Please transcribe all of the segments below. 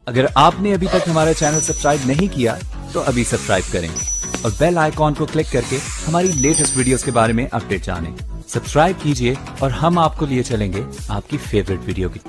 अगर आपने अभी तक हमारा चैनल सब्सक्राइब नहीं किया तो अभी सब्सक्राइब करें और बेल आइकॉन को क्लिक करके हमारी लेटेस्ट वीडियोस के बारे में अपडेट जानें। सब्सक्राइब कीजिए और हम आपको लिए चलेंगे आपकी फेवरेट वीडियो की।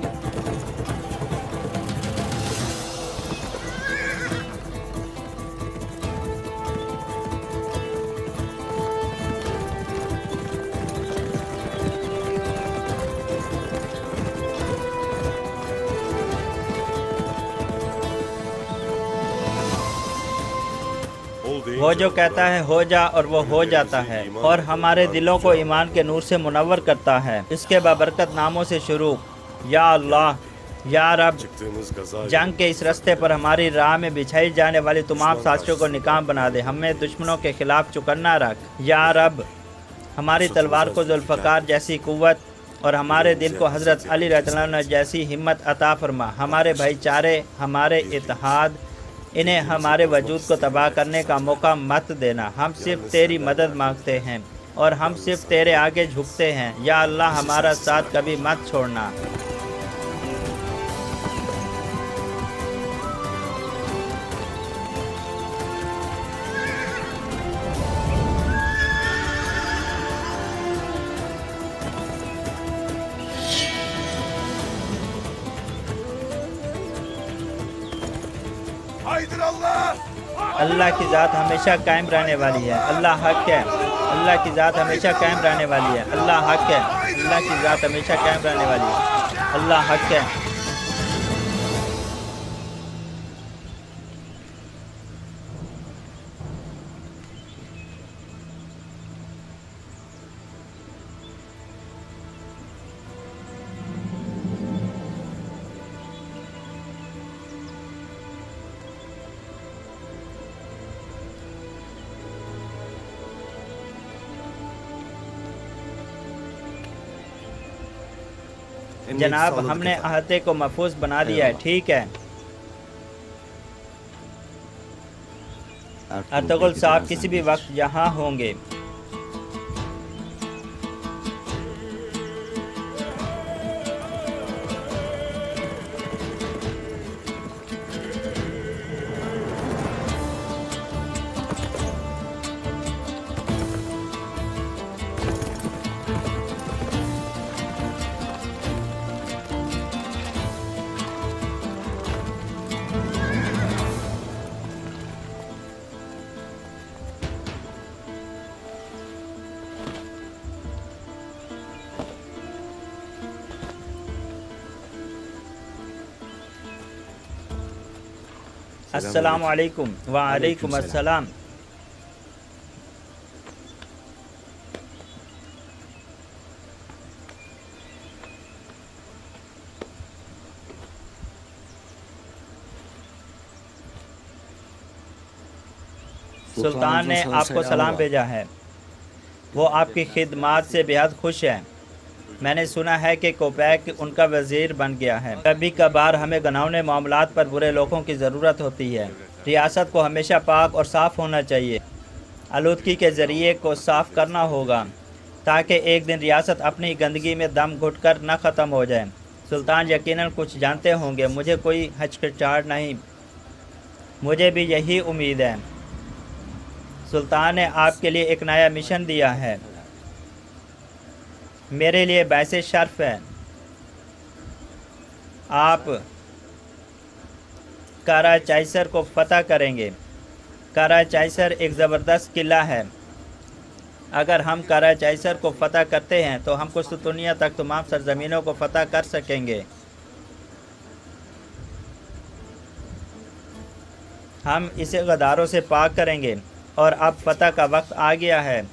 वो जो कहता है हो जा और वो हो जाता है और हमारे दिलों को ईमान के नूर से मुनव्वर करता है। इसके बाबरकत नामों से शुरू। या अल्लाह या रब, जंग के इस रास्ते पर हमारी राह में बिछाई जाने वाली तमाम साजिशों को निकाम बना दे। हमें दुश्मनों के खिलाफ चौकन्ना रख। या रब, हमारी तलवार को जुल्फ़कार जैसी कुव्वत और हमारे दिल को हज़रत अली रज़ियल्लाहु अन्हु जैसी हिम्मत अता फरमा। हमारे भाईचारे, हमारे इत्तेहाद, इन्हें हमारे वजूद को तबाह करने का मौका मत देना। हम सिर्फ तेरी मदद मांगते हैं और हम सिर्फ तेरे आगे झुकते हैं। या अल्लाह, हमारा साथ कभी मत छोड़ना। अल्लाह की ज़ात हमेशा कायम रहने वाली है। अल्लाह हक है। अल्लाह की ज़ात हमेशा कायम रहने वाली है। अल्लाह हक है। अल्लाह की ज़ात हमेशा कायम रहने वाली है। अल्लाह हक है। जनाब, हमने अहते को महफूज बना दिया है। ठीक है। अर्तुगरुल साहब किसी भी वक्त यहाँ होंगे। अस्सलाम वालेकुम। वालेकुम अस्सलाम। सुल्तान ने आपको सलाम भेजा है। वो आपकी खिदमत से बेहद खुश है। मैंने सुना है कि कोपैक उनका वज़ीर बन गया है। कभी कभार हमें घिनौने मामलात पर बुरे लोगों की ज़रूरत होती है। रियासत को हमेशा पाक और साफ़ होना चाहिए। आलूदगी के ज़रिए को साफ़ करना होगा ताकि एक दिन रियासत अपनी गंदगी में दम घुटकर न ख़त्म हो जाए। सुल्तान यकीनन कुछ जानते होंगे। मुझे कोई हिचकिचाहट नहीं, मुझे भी यही उम्मीद है। सुल्तान ने आपके लिए एक नया मिशन दिया है। मेरे लिए वैसे शर्फ है। आप कराचाइसर को फतह करेंगे। कराचाइसर एक ज़बरदस्त किला है। अगर हम कराचाइसर को फतह करते हैं तो हम कुस्तुनिया तक तमाम सरजमीनों को फतह कर सकेंगे। हम इसे गद्दारों से पाक करेंगे और अब फतह का वक्त आ गया है।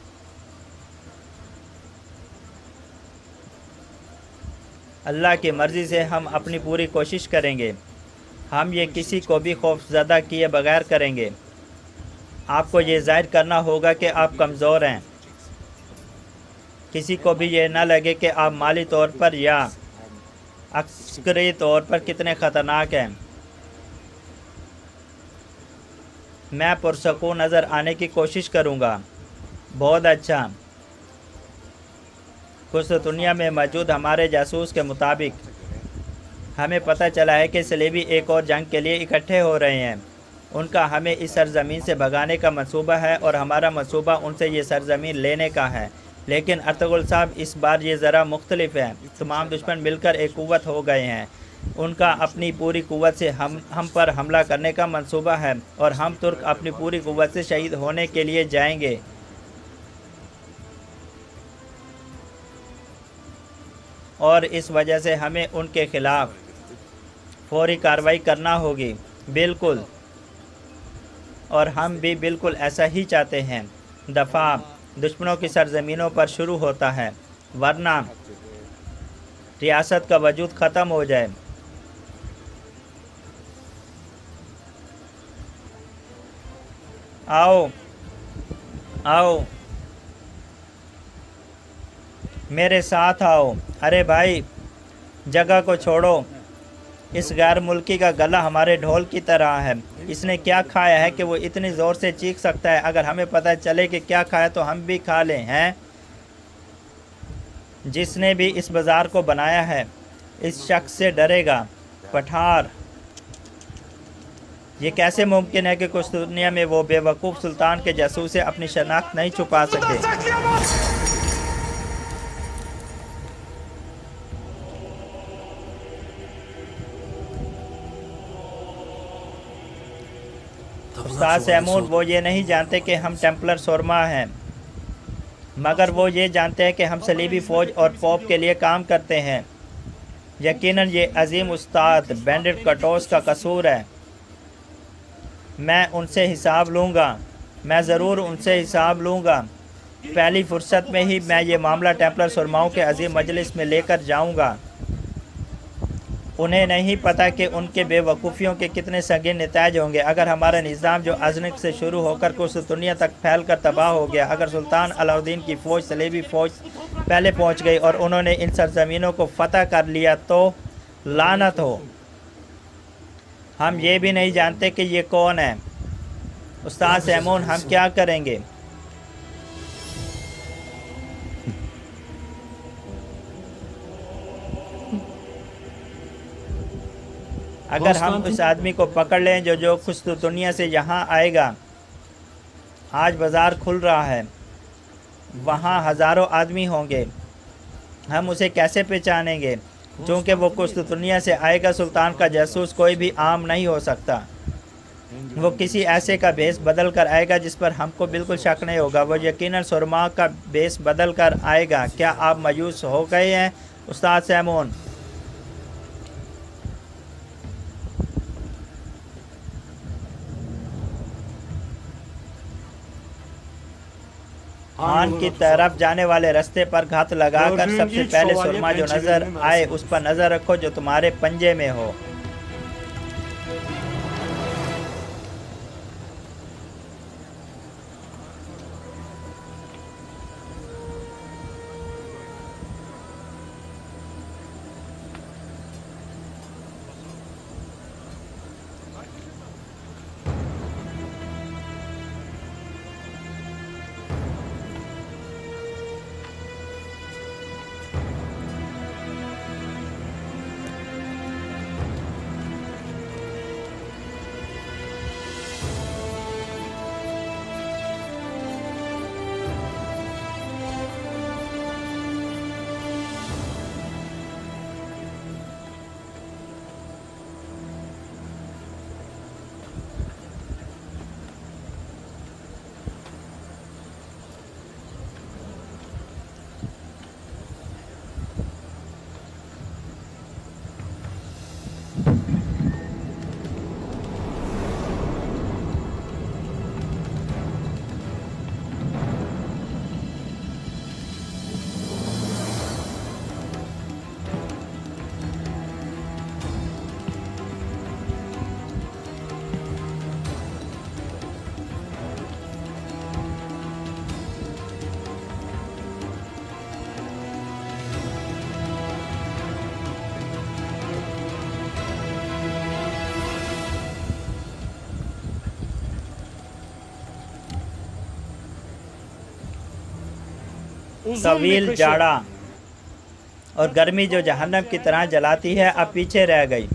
अल्लाह की मर्ज़ी से हम अपनी पूरी कोशिश करेंगे। हम ये किसी को भी खौफज़दा किए बगैर करेंगे। आपको ये ज़ाहिर करना होगा कि आप कमज़ोर हैं। किसी को भी ये न लगे कि आप माली तौर पर या अस्करी तौर पर कितने ख़तरनाक हैं। मैं पुरसकून नज़र आने की कोशिश करूँगा। बहुत अच्छा। कुछ दुनिया में मौजूद हमारे जासूस के मुताबिक हमें पता चला है कि सलेबी एक और जंग के लिए इकट्ठे हो रहे हैं। उनका हमें इस सरजमीन से भगाने का मंसूबा है और हमारा मंसूबा उनसे ये सरजमीन लेने का है। लेकिन अर्तुगरुल साहब, इस बार ये ज़रा मुख्तलिफ है। तमाम दुश्मन मिलकर एक कुव्वत हो गए हैं। उनका अपनी पूरी कुव्वत से हम पर हमला करने का मंसूबा है और हम तुर्क अपनी पूरी कुव्वत से शहीद होने के लिए जाएंगे। और इस वजह से हमें उनके खिलाफ फौरी कार्रवाई करना होगी। बिल्कुल, और हम भी बिल्कुल ऐसा ही चाहते हैं। दफ़ा दुश्मनों की सरजमीनों पर शुरू होता है, वरना रियासत का वजूद ख़त्म हो जाए। आओ आओ, मेरे साथ आओ। अरे भाई, जगह को छोड़ो। इस गैर मुल्की का गला हमारे ढोल की तरह है। इसने क्या खाया है कि वो इतनी ज़ोर से चीख सकता है? अगर हमें पता चले कि क्या खाया तो हम भी खा लें। हैं, जिसने भी इस बाज़ार को बनाया है इस शख्स से डरेगा। पठार, ये कैसे मुमकिन है कि कुछ दुनिया में वो बेवकूफ़ सुल्तान के जासूस से अपनी शनाख्त नहीं छुपा सके? उस्ताद सैमून, वो ये नहीं जानते कि हम टेम्पलर सोरमा हैं, मगर वो ये जानते हैं कि हम सलीबी फ़ौज और पोप के लिए काम करते हैं। यकीनन ये अजीम उस्ताद बैंडिट कटोस का कसूर है। मैं उनसे हिसाब लूँगा, मैं ज़रूर उनसे हिसाब लूँगा। पहली फुर्सत में ही मैं ये मामला टेम्पलर सुरमाओं के अजीम मजलिस में लेकर जाऊँगा। उन्हें नहीं पता कि उनके बेवकूफ़ियों के कितने संगीन नताइज होंगे। अगर हमारा निज़ाम जो अजनक से शुरू होकर कुछ दुनिया तक फैल कर तबाह हो गया, अगर सुल्तान अलाउद्दीन की फ़ौज सलेबी फ़ौज पहले पहुंच गई और उन्होंने इन सरजमीनों को फ़तह कर लिया तो लानत हो। हम ये भी नहीं जानते कि ये कौन है। उस्ताद सैमून, हम क्या करेंगे? अगर हम उस आदमी को पकड़ लें जो खुश दुनिया से यहाँ आएगा। आज बाज़ार खुल रहा है, वहाँ हज़ारों आदमी होंगे। हम उसे कैसे पहचानेंगे? चूँकि वो कुछ दुनिया से आएगा। सुल्तान का जासूस कोई भी आम नहीं हो सकता। वो किसी ऐसे का भेस बदल कर आएगा जिस पर हमको बिल्कुल शक नहीं होगा। वो यकीनन सुरमा का भेस बदल कर आएगा। क्या आप मायूस हो गए हैं उस्ताद सैमून? हान की तरफ जाने वाले रास्ते पर घात लगाकर सबसे पहले सुरमा जो नज़र आए उस पर नज़र रखो जो तुम्हारे पंजे में हो। तवील जाड़ा और गर्मी जो जहन्नम की तरह जलाती है अब पीछे रह गई।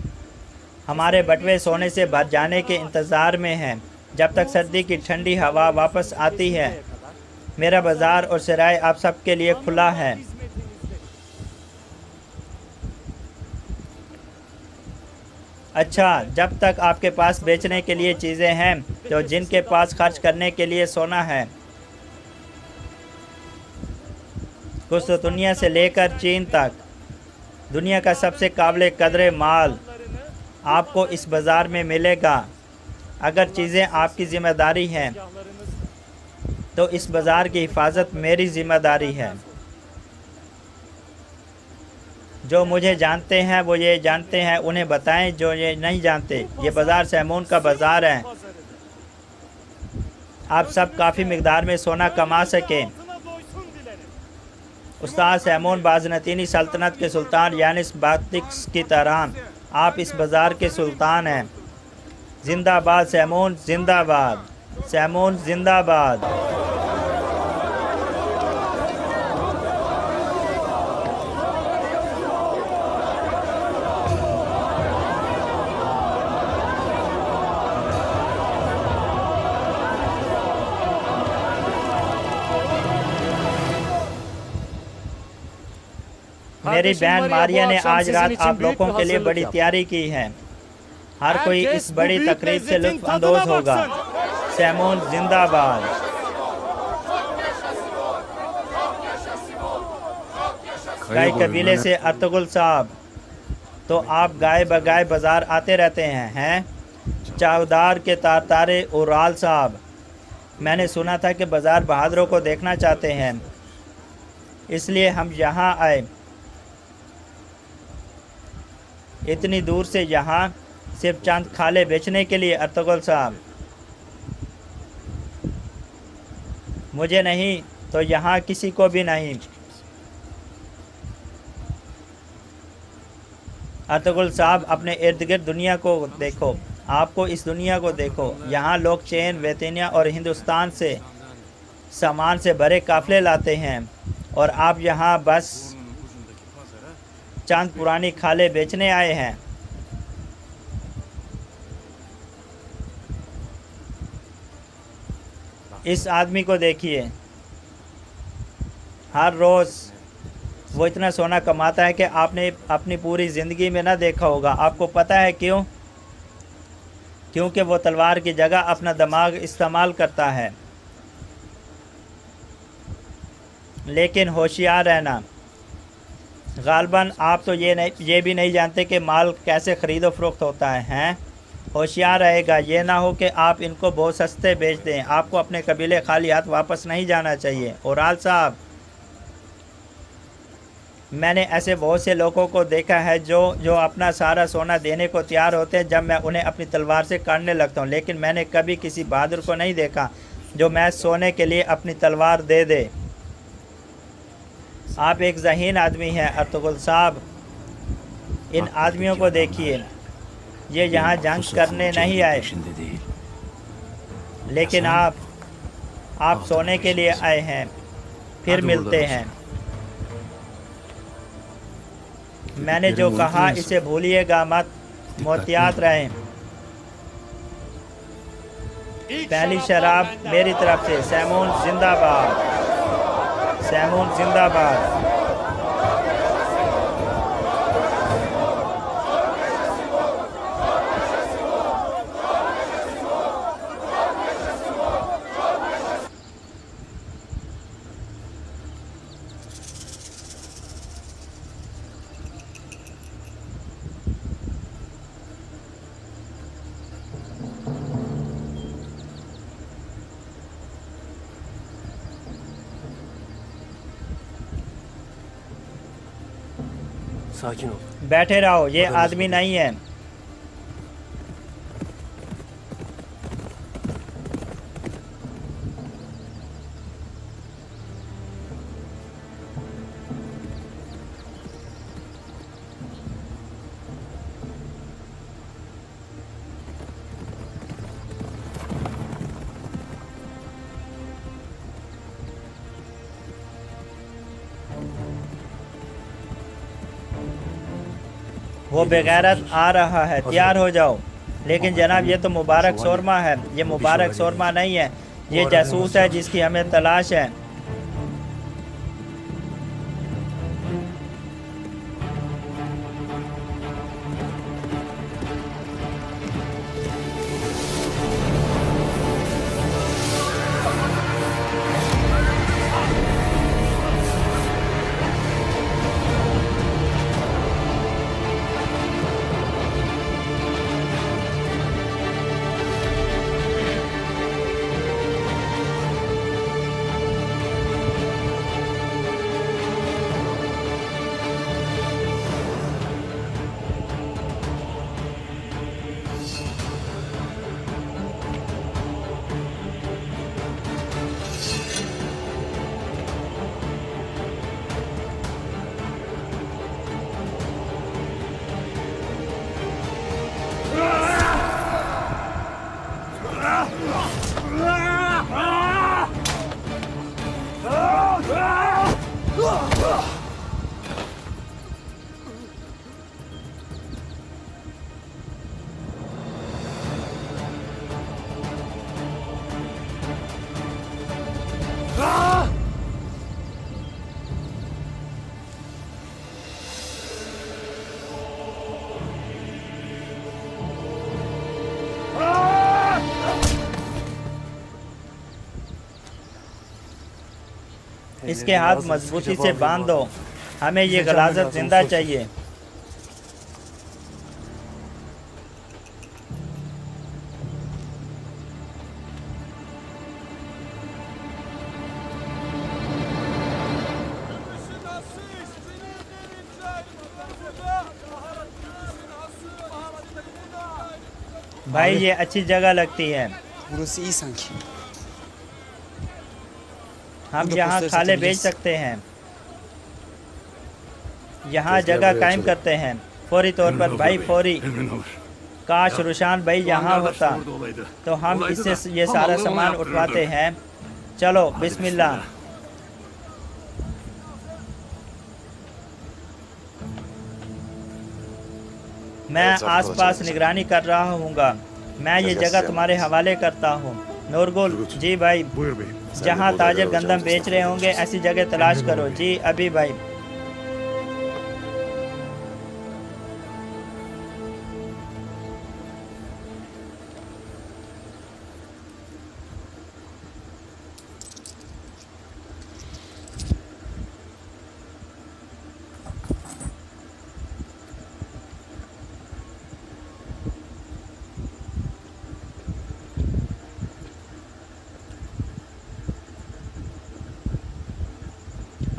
हमारे बटवे सोने से भर जाने के इंतज़ार में हैं जब तक सर्दी की ठंडी हवा वापस आती है। मेरा बाज़ार और सराय आप सबके लिए खुला है। अच्छा, जब तक आपके पास बेचने के लिए चीज़ें हैं तो जिनके पास खर्च करने के लिए सोना है। कुछ तो दुनिया से लेकर चीन तक दुनिया का सबसे काबिल कदर माल आपको इस बाज़ार में मिलेगा। अगर चीज़ें आपकी ज़िम्मेदारी हैं तो इस बाज़ार की हिफाजत मेरी ज़िम्मेदारी है। जो मुझे जानते हैं वो ये जानते हैं, उन्हें बताएं जो ये नहीं जानते। ये बाज़ार सैमून का बाज़ार है। आप सब काफ़ी मिकदार में सोना कमा सकें। उस्ताद सैमून बाज़नतीनी सल्तनत के सुल्तान यानिस बातिक्स की तरह आप इस बाज़ार के सुल्तान हैं। जिंदाबाद सैमून, जिंदाबाद सैमून, जिंदाबाद। मेरी बहन मारिया ने आज रात आप लोगों के लिए बड़ी तैयारी की है। हर कोई इस बड़ी तकरीब से लुत्फ अंदोज होगा। सैमून जिंदाबाद। गाय कबीले से अर्तुगरुल साहब, तो आप गाय बगाए बाजार आते रहते हैं? चावदार के तारे उराल साहब, मैंने सुना था कि बाजार बहादुरों को देखना चाहते हैं, इसलिए हम यहाँ आए। इतनी दूर से यहाँ सिर्फ चंद खाले बेचने के लिए? अर्तुगरुल साहब, मुझे नहीं तो यहाँ किसी को भी नहीं। अर्तुगरुल साहब, अपने इर्द गिर्द दुनिया को देखो, आपको इस दुनिया को देखो। यहाँ लोग चीन, वेतनिया और हिंदुस्तान से सामान से भरे काफ़िले लाते हैं और आप यहाँ बस चंद पुरानी खाले बेचने आए हैं। इस आदमी को देखिए, हर रोज़ वो इतना सोना कमाता है कि आपने अपनी पूरी ज़िंदगी में ना देखा होगा। आपको पता है क्यों? क्योंकि वो तलवार की जगह अपना दिमाग इस्तेमाल करता है। लेकिन होशियार रहना, गालबन आप तो ये भी नहीं जानते कि माल कैसे ख़रीदो फ़रोख्त होता है, हैं? होशियार रहेगा, ये ना हो कि आप इनको बहुत सस्ते बेच दें। आपको अपने कबीले खाली हाथ वापस नहीं जाना चाहिए। उराल साहब, मैंने ऐसे बहुत से लोगों को देखा है जो अपना सारा सोना देने को तैयार होते हैं जब मैं उन्हें अपनी तलवार से काटने लगता हूँ, लेकिन मैंने कभी किसी बहादुर को नहीं देखा जो मैं सोने के लिए अपनी तलवार दे दे। आप एक ज़हीन आदमी हैं अर्तुगरुल साहब। इन आदमियों को देखिए, ये यहाँ जंग करने नहीं आए, लेकिन आप सोने के लिए आए हैं। फिर मिलते हैं। मैंने जो कहा इसे भूलिएगा मत, मोहतियात रहें। पहली शराब मेरी तरफ से। सैमून जिंदाबाद, सैमून जिंदाबाद। बैठे रहो, ये आदमी नहीं है। वो बेगैरत आ रहा है, तैयार हो जाओ। लेकिन जनाब ये तो मुबारक शोरमा है। ये मुबारक शोरमा नहीं है, ये जासूस है जिसकी हमें तलाश है। इसके हाथ मजबूती से बांध दो, हमें ये गलाजत जिंदा चाहिए। भाई ये अच्छी जगह लगती है, Burası iyi sanki. हम यहाँ खाले बेच सकते हैं, यहाँ जगह कायम करते हैं फौरी तौर पर भाई, फौरी। काश रुशान भाई यहाँ होता तो हम इससे ये सारा सामान उठवाते हैं। चलो बिस्मिल्लाह। मैं आसपास निगरानी कर रहा हूँगा। मैं ये जगह तुम्हारे हवाले करता हूँ। नूरगुल जी भाई, जहाँ ताजर गंदम बेच रहे होंगे ऐसी जगह तलाश करो। जी अभी भाई।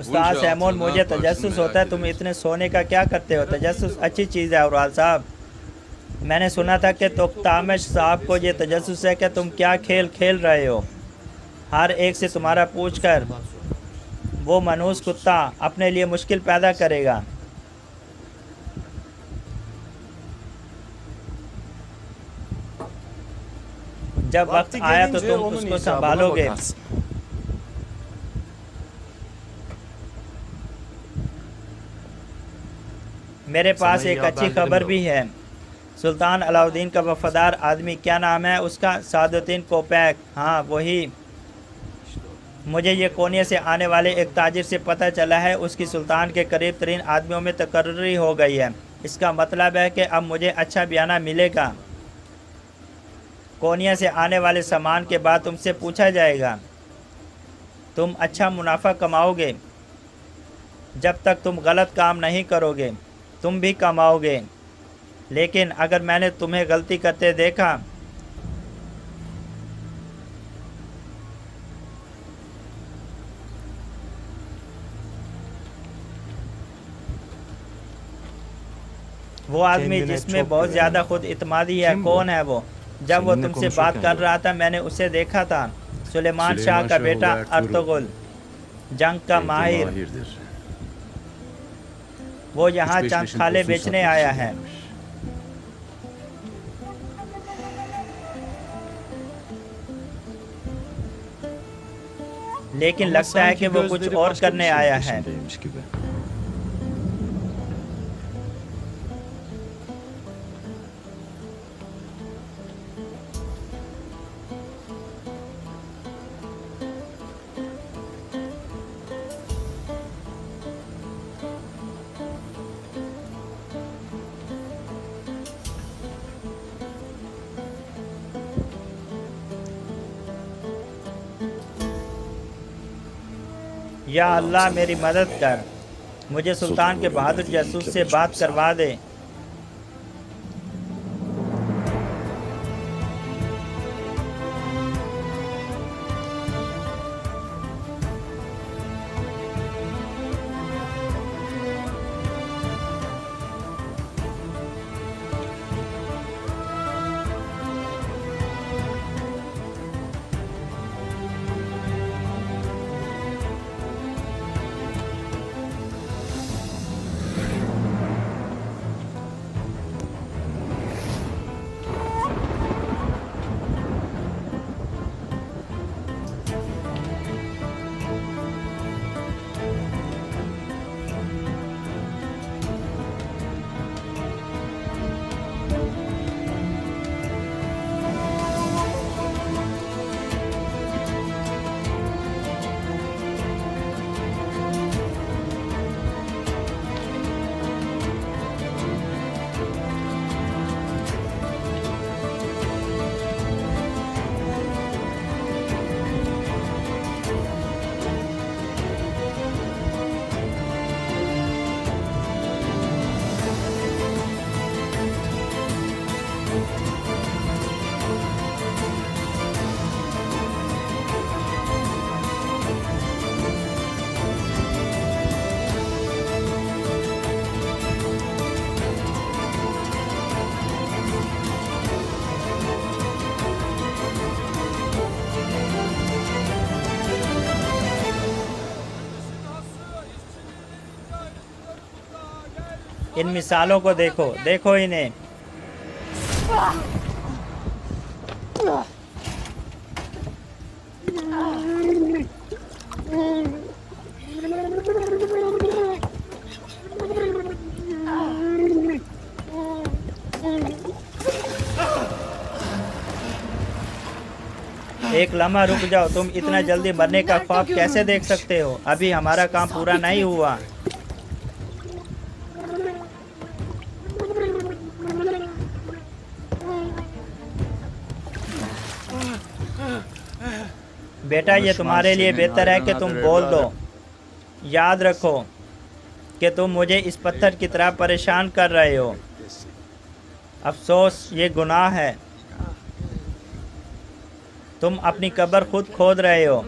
उस्ताद सैमून, मुझे तजस्सुस होता है, तुम इतने सोने का क्या करते हो? तजस्सुस अच्छी चीज़ है औरवाल साहब। मैंने सुना था कि तुख्तामिश साहब को ये तजस्सुस है कि तुम क्या खेल खेल रहे हो। हर एक से तुम्हारा पूछकर वो मनहूस कुत्ता अपने लिए मुश्किल पैदा करेगा। जब वक्त आया तो तुम उसको संभालोगे। मेरे पास एक अच्छी खबर भी है। सुल्तान अलाउद्दीन का वफादार आदमी, क्या नाम है उसका? सादुद्दीन कोपैक। हाँ वही। मुझे ये कोनिया से आने वाले एक ताजिर से पता चला है, उसकी सुल्तान के करीब तरीन आदमियों में तकर्री हो गई है। इसका मतलब है कि अब मुझे अच्छा बयाना मिलेगा। कोनिया से आने वाले सामान के बाद तुमसे पूछा जाएगा। तुम अच्छा मुनाफा कमाओगे जब तक तुम गलत काम नहीं करोगे। तुम भी कमाओगे, लेकिन अगर मैंने तुम्हें गलती करते देखा वो आदमी जिसमें बहुत ज़्यादा खुद इत्मीदी है, कौन है वो? जब वो तुमसे बात कर रहा था मैंने उसे देखा था। सुलेमान शाह का बेटा अर्तुगरुल, जंग का माहिर। वो यहाँ चंद खाले बेचने आया है। लेकिन लगता है कि वो कुछ और करने आया है। या अल्लाह मेरी मदद कर, मुझे सुल्तान के बहादुर जासूस से बात करवा दे। इन मिसालों को देखो, देखो इन्हें। एक लम्हा रुक जाओ, तुम इतना जल्दी मरने का ख्वाब कैसे देख सकते हो? अभी हमारा काम पूरा नहीं हुआ। बेटा, ये तुम्हारे लिए बेहतर है कि तुम बोल दो। याद रखो कि तुम मुझे इस पत्थर की तरह परेशान कर रहे हो। अफसोस, ये गुनाह है। तुम अपनी कब्र खुद खोद रहे हो।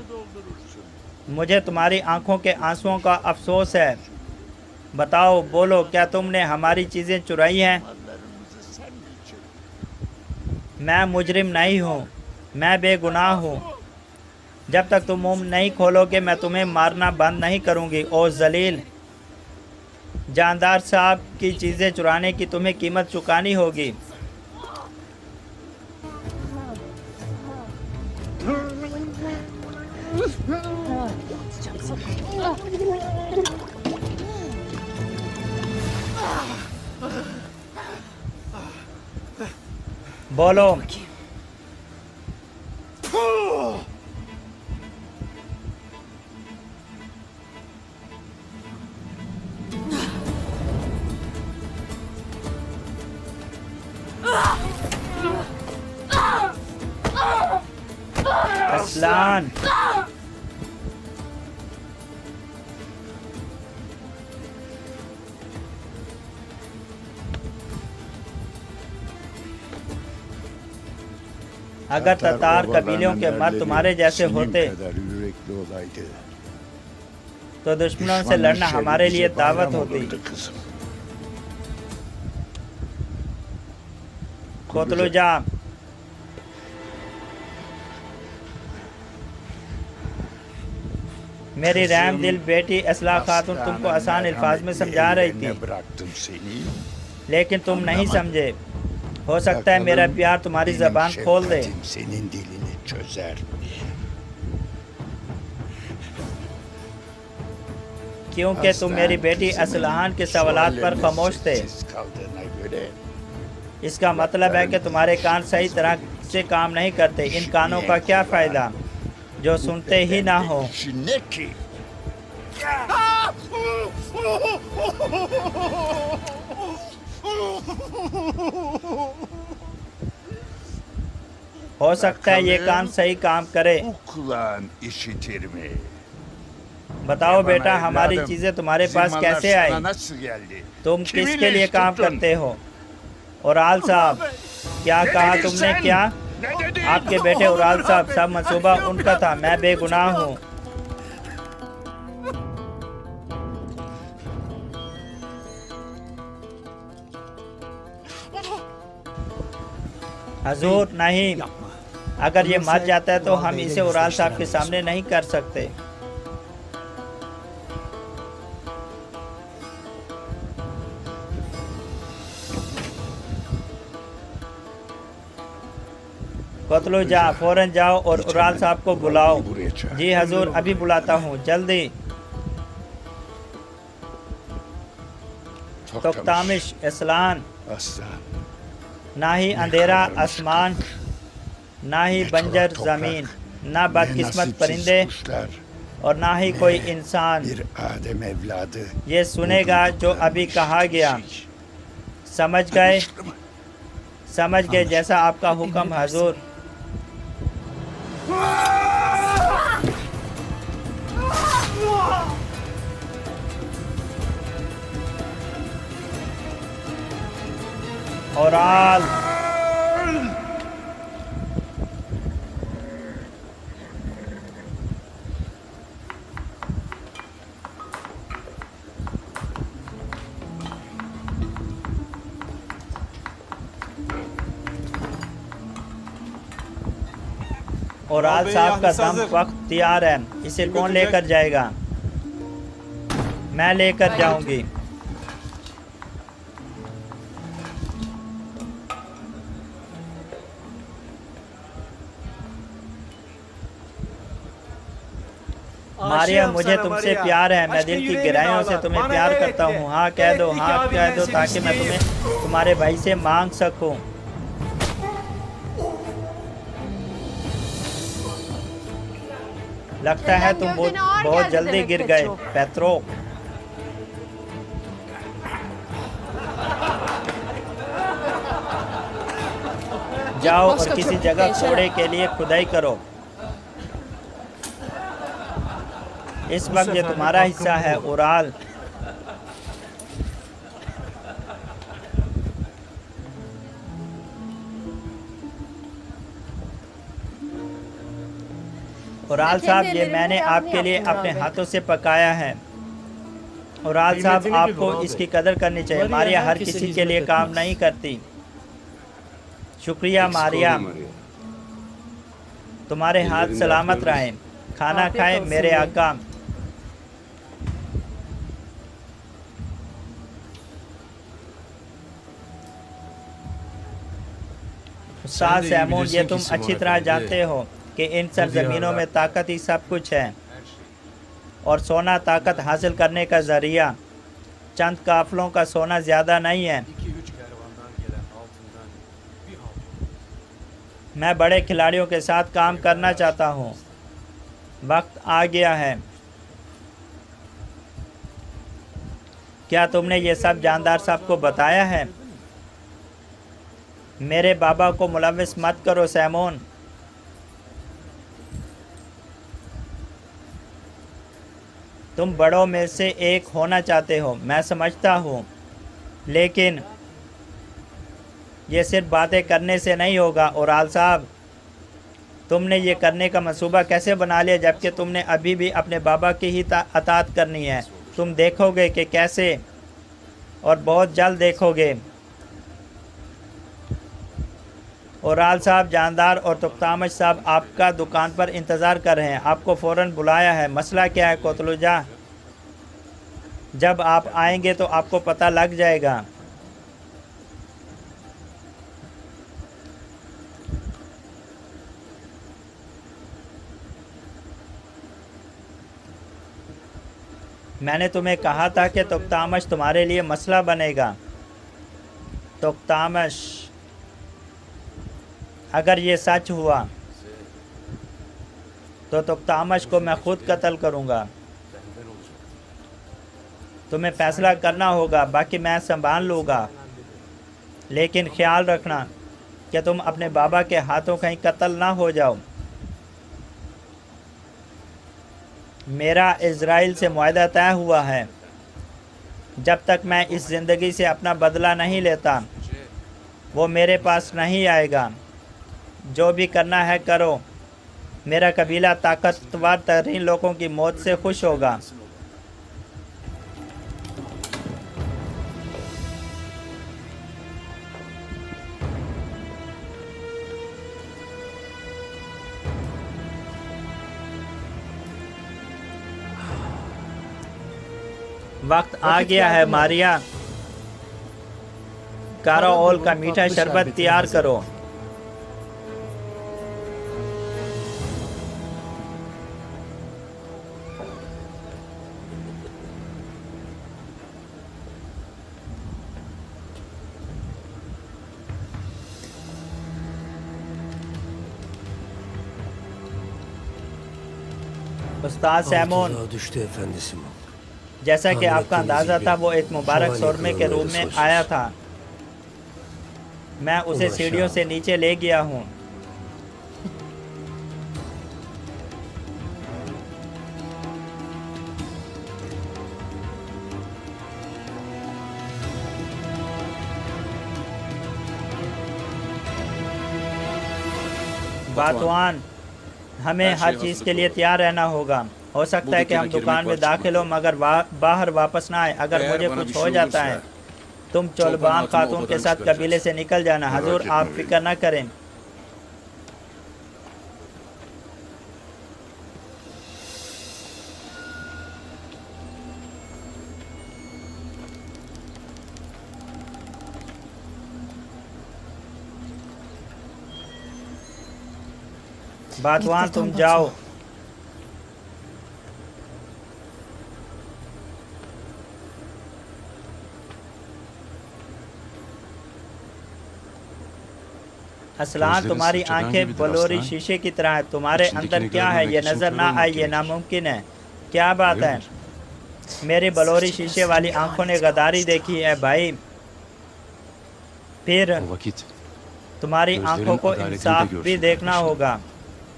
मुझे तुम्हारी आंखों के आंसुओं का अफसोस है। बताओ, बोलो, क्या तुमने हमारी चीज़ें चुराई हैं? मैं मुजरिम नहीं हूँ, मैं बेगुनाह हूँ। जब तक तुम मुंह नहीं खोलोगे मैं तुम्हें मारना बंद नहीं करूँगी। ओ जलील, जानदार साहब की चीज़ें चुराने की तुम्हें कीमत चुकानी होगी। बोलो। असलान, अगर ततार कबीलों के मर्द तुम्हारे जैसे होते तो दुश्मनों से लड़ना हमारे लिए दावत होती। कोतलुजा, मेरी रहम दिल बेटी असला खातून तुमको आसान अल्फाज में समझा रही थी, लेकिन तुम नहीं समझे। हो सकता है मेरा प्यार तुम्हारी ज़बान खोल दे। क्योंकि तुम मेरी बेटी असलहान के सवालात पर खामोश थे। इसका मतलब है कि तुम्हारे कान सही तरह से काम नहीं करते। इन कानों का क्या फ़ायदा जो सुनते ही ना हो। हो सकता है ये कान सही काम करे। बताओ बेटा, हमारी चीजें तुम्हारे पास कैसे आई? तुम किसके लिए काम करते हो? उराल साहब, क्या कहा तुमने? क्या? आपके बेटे उराल साहब, सब मंसूबा उनका था, मैं बेगुनाह हूँ। हजूर नहीं, अगर ये मर जाता है तो हम इसे उराल साहब के सामने नहीं कर सकते। कोतलू जा, फौरन जाओ और उराल साहब को बुलाओ। जी हजूर, अभी बुलाता हूँ, जल्दी। तोक्तामिश इस्लान, ना ही अंधेरा आसमान, ना ही बंजर जमीन, ना बदकिस्मत परिंदे और ना ही कोई इंसान ये सुनेगा जो अभी कहा गया। समझ गए? समझ गए, जैसा आपका हुक्म हजूर। औराल, औराल साहब का दम वक्त तैयार है, इसे कौन लेकर जाएगा? मैं लेकर जाऊंगी। मारिया, मुझे तुमसे प्यार है, मैं दिल की गहराइयों से तुम्हें प्यार करता हूँ। हाँ कह दो, हाँ कह दो, ताकि मैं तुम्हें तुम्हारे भाई से मांग सकूं। लगता है तुम बहुत जल्दी गिर गए पेत्रो। जाओ और किसी जगह कोड़े के लिए खुदाई करो। इस वक्त ये तुम्हारा हिस्सा है उराल। उराल साहब, ये मैंने आपके लिए अपने हाथों से पकाया है। उराल साहब, आपको इसकी कदर करनी चाहिए। मारिया हर किसी के लिए काम नहीं करती। शुक्रिया मारिया, तुम्हारे हाथ सलामत रहें। खाना खाएं मेरे आका। उस्ताद सैमून, ये तुम अच्छी तरह जानते हो कि इन सरजमीनों में ताकत ही सब कुछ है और सोना ताकत हासिल करने का जरिया। चंद काफलों का सोना ज़्यादा नहीं है। मैं बड़े खिलाड़ियों के साथ काम करना चाहता हूँ। वक्त आ गया है। क्या तुमने ये सब जानदार साहब को बताया है? मेरे बाबा को मुलविस मत करो सैमून। तुम बड़ों में से एक होना चाहते हो, मैं समझता हूँ, लेकिन ये सिर्फ बातें करने से नहीं होगा। उराल साहब, तुमने ये करने का मंसूबा कैसे बना लिया जबकि तुमने अभी भी अपने बाबा की ही अतात करनी है? तुम देखोगे कि कैसे, और बहुत जल्द देखोगे। उराल साहब, जानदार और तुख्तामश साहब आपका दुकान पर इंतज़ार कर रहे हैं। आपको फ़ौरन बुलाया है। मसला क्या है कोतलुजा? जब आप आएंगे तो आपको पता लग जाएगा। मैंने तुम्हें कहा था कि तुख्तामश तुम्हारे लिए मसला बनेगा। तुख्तामश, अगर ये सच हुआ तो तुख्तामश को मैं खुद कत्ल करूँगा। तुम्हें फैसला करना होगा, बाकी मैं संभाल लूँगा, लेकिन ख्याल रखना कि तुम अपने बाबा के हाथों कहीं कत्ल ना हो जाओ। मेरा इज़राइल से मुआहदा तय हुआ है। जब तक मैं इस ज़िंदगी से अपना बदला नहीं लेता, वो मेरे पास नहीं आएगा। जो भी करना है करो। मेरा कबीला ताकतवर तरीन लोगों की मौत से खुश होगा। वक्त आ गया है मारिया। काराओल का मीठा शरबत तैयार करो। उस्ताद सैमून, Tuzağa düştü efendi Simon. जैसा कि आपका अंदाज़ा था, वो एक मुबारक सुरमे के रूप में आया था। मैं उसे सीढ़ियों से नीचे ले गया हूँ। बातवान, हमें हर चीज़ के लिए तैयार रहना होगा। हो सकता है कि हम दुकान में दाखिल हो मगर बाहर वापस ना आए। अगर मुझे कुछ हो जाता है, तुम चोलबान खातून के साथ कबीले से निकल जाना। हजूर, आप फिक्र न करें। बातवान, तुम जाओ। असलान, तुम्हारी आंखें बलोरी शीशे की तरह है। तुम्हारे अंदर क्या है ये नजर ना आए, ये नामुमकिन है। क्या बात है? मेरी बलोरी शीशे वाली आंखों ने गद्दारी देखी है भाई। फिर तुम्हारी आंखों को इंसाफ भी देखना होगा।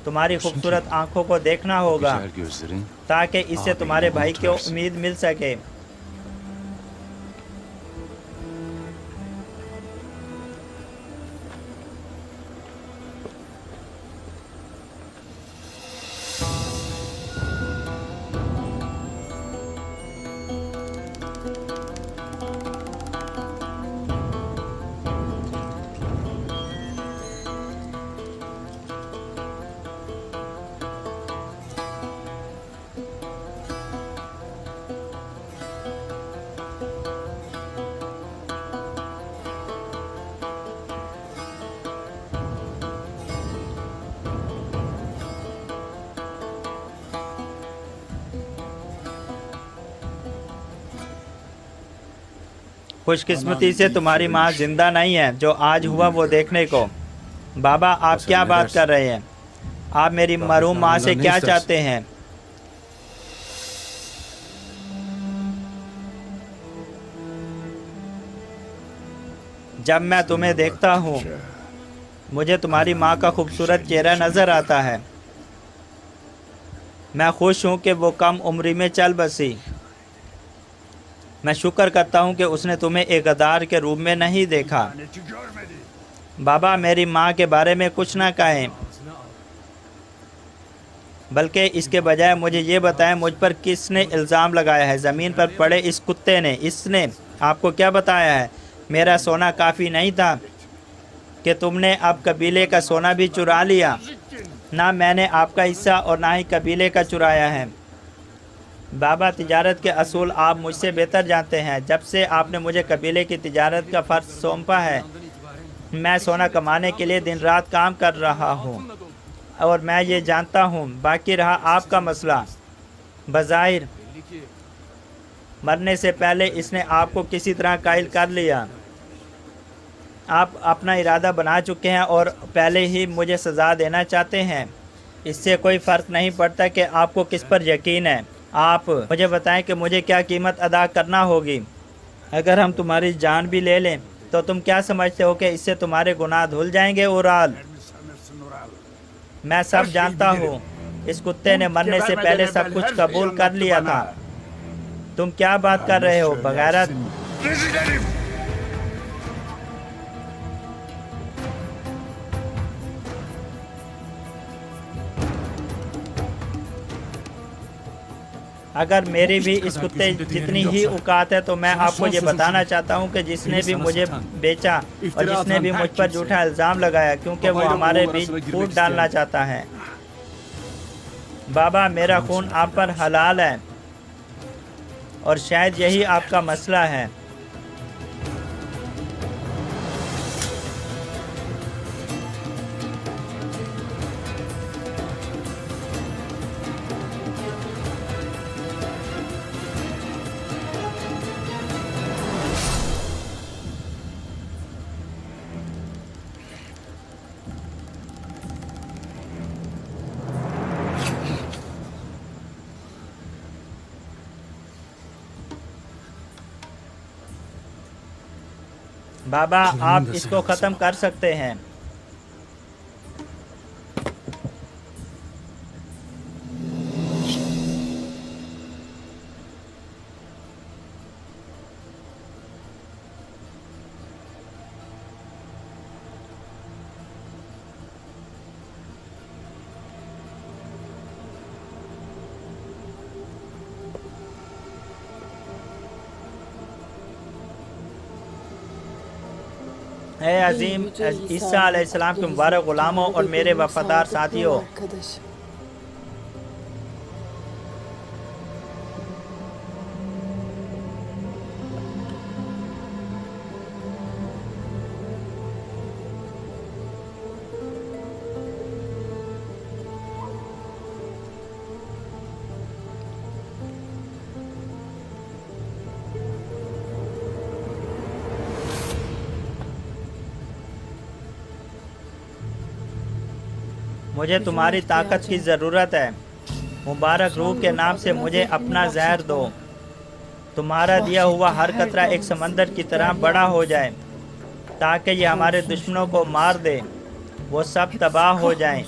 तुम्हारी खूबसूरत आंखों को देखना होगा ताकि इससे तुम्हारे भाई को उम्मीद मिल सके। खुशकिस्मती से तुम्हारी माँ जिंदा नहीं है जो आज हुआ वो देखने को। बाबा, आप क्या बात कर रहे हैं? आप मेरी मरहूम माँ से क्या चाहते हैं? जब मैं तुम्हें देखता हूँ मुझे तुम्हारी माँ का खूबसूरत चेहरा नजर आता है। मैं खुश हूँ कि वो कम उम्री में चल बसी। मैं शुक्र करता हूँ कि उसने तुम्हें एक गद्दार के रूप में नहीं देखा। बाबा, मेरी माँ के बारे में कुछ ना कहें, बल्कि इसके बजाय मुझे ये बताएं मुझ पर किसने इल्ज़ाम लगाया है। ज़मीन पर पड़े इस कुत्ते ने। इसने आपको क्या बताया है? मेरा सोना काफ़ी नहीं था कि तुमने अब कबीले का सोना भी चुरा लिया। ना मैंने आपका हिस्सा और ना ही कबीले का चुराया है। बाबा, तिजारत के असूल आप मुझसे बेहतर जानते हैं। जब से आपने मुझे कबीले की तिजारत का फ़र्ज सौंपा है, मैं सोना कमाने के लिए दिन रात काम कर रहा हूँ और मैं ये जानता हूँ। बाकी रहा आपका मसला, बज़ाहिर मरने से पहले इसने आपको किसी तरह कायल कर लिया। आप अपना इरादा बना चुके हैं और पहले ही मुझे सज़ा देना चाहते हैं। इससे कोई फ़र्क नहीं पड़ता कि आपको किस पर यकीन है। आप मुझे बताएं कि मुझे क्या कीमत अदा करना होगी। अगर हम तुम्हारी जान भी ले लें तो तुम क्या समझते हो कि इससे तुम्हारे गुनाह धुल जाएंगे? उराल, मैं सब जानता हूँ। इस कुत्ते ने मरने से पहले सब कुछ कबूल कर लिया था। तुम क्या बात कर रहे हो बगैरत? अगर मेरी भी इस कुत्ते जितनी ही औकात है तो मैं आपको ये बताना चाहता हूँ कि जिसने भी मुझे बेचा और जिसने भी मुझ पर झूठा इल्ज़ाम लगाया, क्योंकि वो हमारे बीच फूट डालना चाहता है। बाबा, मेरा खून आप पर हलाल है और शायद यही आपका मसला है। बाबा, आप इसको ख़त्म कर सकते हैं। है अजीम ईसा अलैहिस्सलाम के मुबारक ग़ुलामों और मेरे वफ़ादार साथियों, मुझे तुम्हारी ताकत की ज़रूरत है। मुबारक रूह के नाम से मुझे अपना जहर दो। तुम्हारा दिया हुआ हर कतरा एक समंदर की तरह बड़ा हो जाए, ताकि ये हमारे दुश्मनों को मार दे, वो सब तबाह हो जाएं।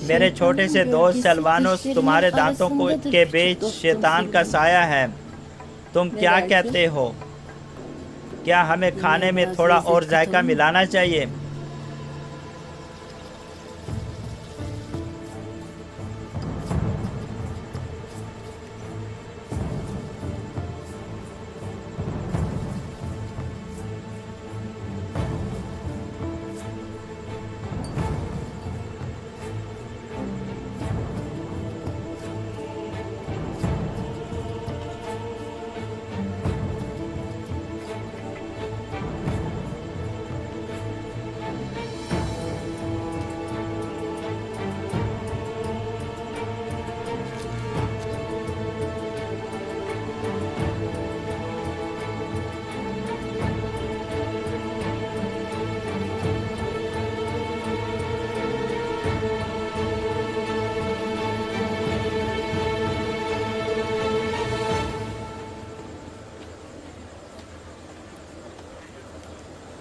मेरे छोटे से दोस्त सलवानोस, तुम्हारे दांतों के बीच शैतान का साया है। तुम क्या कहते हो? क्या हमें खाने में थोड़ा और जायका मिलाना चाहिए?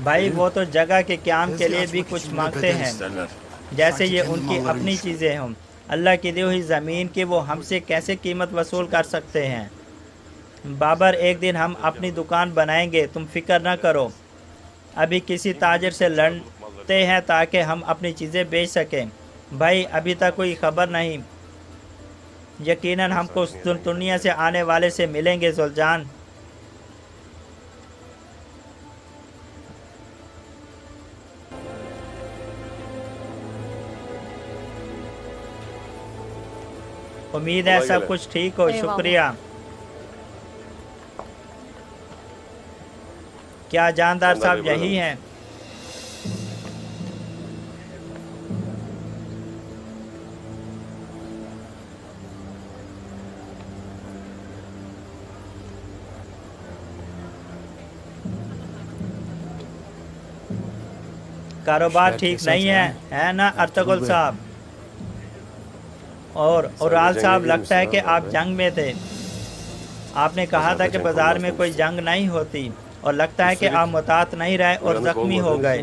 भाई, वो तो जगह के क़याम के लिए भी कुछ मांगते हैं, जैसे ये उनकी अपनी चीज़ें हों। अल्लाह की दी हुई ज़मीन की वो हमसे कैसे कीमत वसूल कर सकते हैं? बाबर, एक दिन हम अपनी दुकान बनाएंगे, तुम फिक्र न करो। अभी किसी ताजर से लड़ते हैं ताकि हम अपनी चीज़ें बेच सकें। भाई, अभी तक कोई ख़बर नहीं। यकीनन हमको दुनिया से आने वाले से मिलेंगे जुलजान। उम्मीद है सब कुछ ठीक हो। शुक्रिया। क्या जानदार साहब यही हैं? कारोबार ठीक नहीं है ना अर्तुगरुल साहब? और औराल साहब, लगता है कि आप जंग में थे। आपने कहा था कि बाजार में कोई जंग नहीं होती और लगता है कि आप मुतात नहीं रहे और जख्मी हो गए।